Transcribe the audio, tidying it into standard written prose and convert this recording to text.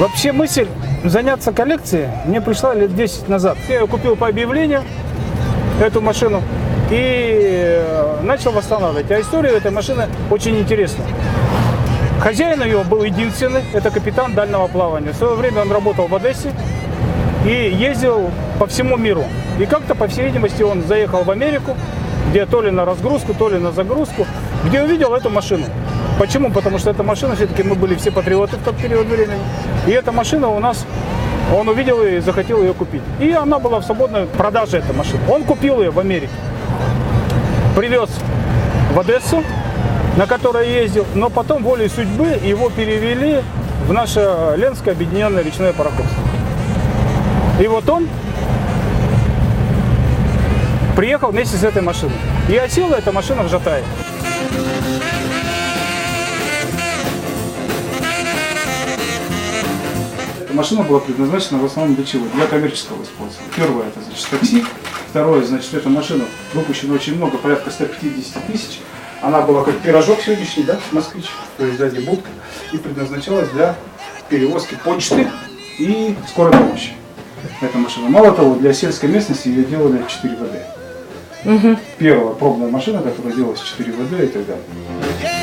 Вообще мысль заняться коллекцией мне пришла лет 10 назад. Я ее купил по объявлению, эту машину, и начал восстанавливать. А история этой машины очень интересна. Хозяин ее был единственный, это капитан дальнего плавания. В свое время он работал в Одессе и ездил по всему миру. И как-то, по всей видимости, он заехал в Америку, где то ли на разгрузку, то ли на загрузку, где увидел эту машину. Почему? Потому что эта машина, все-таки мы были все патриоты в тот период времени. И эта машина у нас, он увидел и захотел ее купить. И она была в свободной продаже, эта машина. Он купил ее в Америке, привез в Одессу, на которой ездил, но потом волей судьбы его перевели в наше Ленское объединенное речное пароходство. И вот он приехал вместе с этой машиной. И осела эта машина в Жатае. Эта машина была предназначена в основном для чего? Для коммерческого использования. Первое, это значит такси. Второе, значит, эта машина выпущена очень много, порядка 150 тысяч. Она была как пирожок сегодняшний, да, москвич, то есть сзади будка, и предназначалась для перевозки почты и скорой помощи. Эта машина. Мало того, для сельской местности ее делали 4 ВД. Первая пробная машина, которая делалась 4 ВД и так далее.